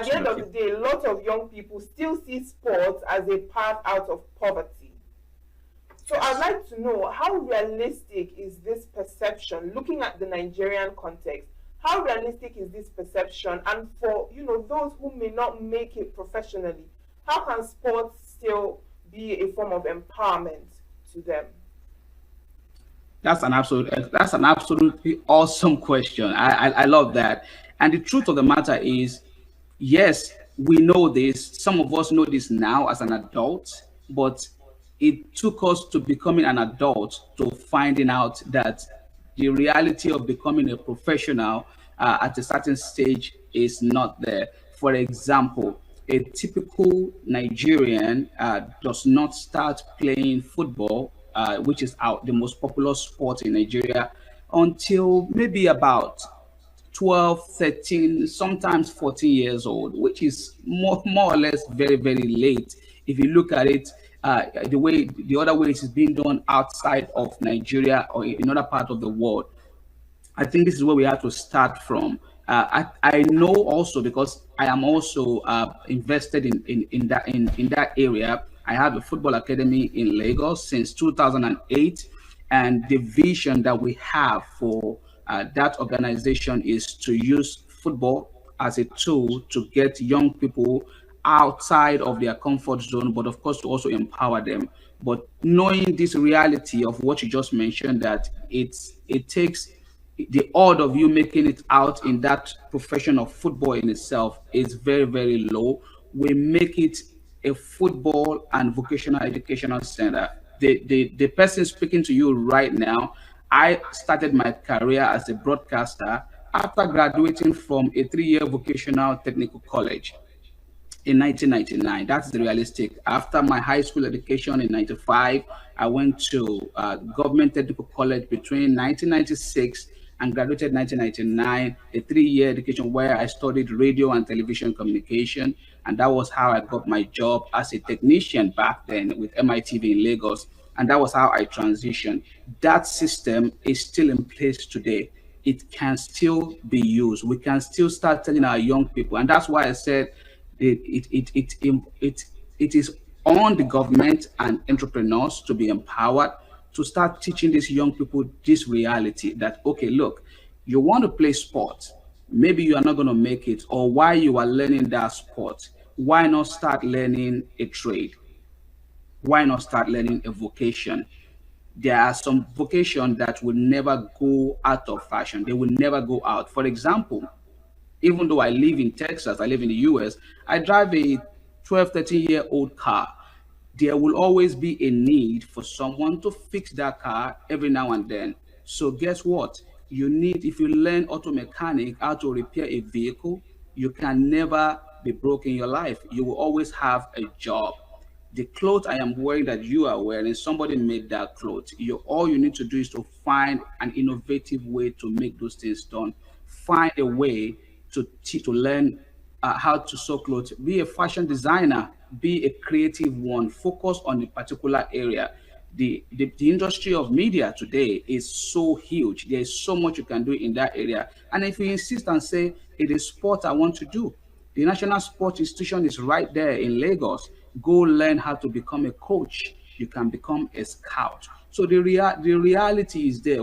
at the end of the Absolutely. day, a lot of young people still see sports as a path out of poverty. So I'd Yes. like to know, how realistic is this perception, looking at the Nigerian context? How realistic is this perception? And for those who may not make it professionally, how can sports still be a form of empowerment to them? That's an absolutely awesome question. I love that. And the truth of the matter is, yes, we know this. Some of us know this now as an adult, but it took us to becoming an adult to finding out that the reality of becoming a professional at a certain stage is not there. For example, a typical Nigerian does not start playing football, which is the most popular sport in Nigeria, until maybe about 12, 13, sometimes 14 years old, which is more or less very, very late. If you look at it, the other way it is being done outside of Nigeria or in other part of the world, I think this is where we have to start from. I know also because I am also invested in that area. I have a football academy in Lagos since 2008, and the vision that we have for that organization is to use football as a tool to get young people outside of their comfort zone, but of course to also empower them. But knowing this reality of what you just mentioned, that it takes the odd of you making it out in that profession of football in itself is very, very low. We make it a football and vocational educational center. The person speaking to you right now, I started my career as a broadcaster after graduating from a 3 year vocational technical college in 1999. That's the realistic. After my high school education in 95, I went to government technical college between 1996 and graduated 1999, a 3 year education where I studied radio and television communication. And that was how I got my job as a technician back then with MITV in Lagos. And that was how I transitioned. That system is still in place today. It can still be used. We can still start telling our young people. And that's why I said it is on the government and entrepreneurs to be empowered to start teaching these young people this reality that, okay, look, you want to play sport, maybe you are not going to make it, or while you are learning that sport, why not start learning a trade? Why not start learning a vocation? There are some vocation that will never go out of fashion. They will never go out. For example, even though I live in Texas, I live in the US, I drive a 12, 13-year-old car. There will always be a need for someone to fix that car every now and then. So guess what? You need, if you learn auto mechanic, how to repair a vehicle, you can never be broke in your life. You will always have a job. The clothes I am wearing that you are wearing, somebody made that clothes. All you need to do is to find an innovative way to make those things done. Find a way to learn how to sew clothes. Be a fashion designer. Be a creative one. Focus on a particular area. The industry of media today is so huge. There is so much you can do in that area. And if you insist and say it is sport I want to do, the National Sports Institution is right there in Lagos. Go learn how to become a coach. You can become a scout. So the reality is there.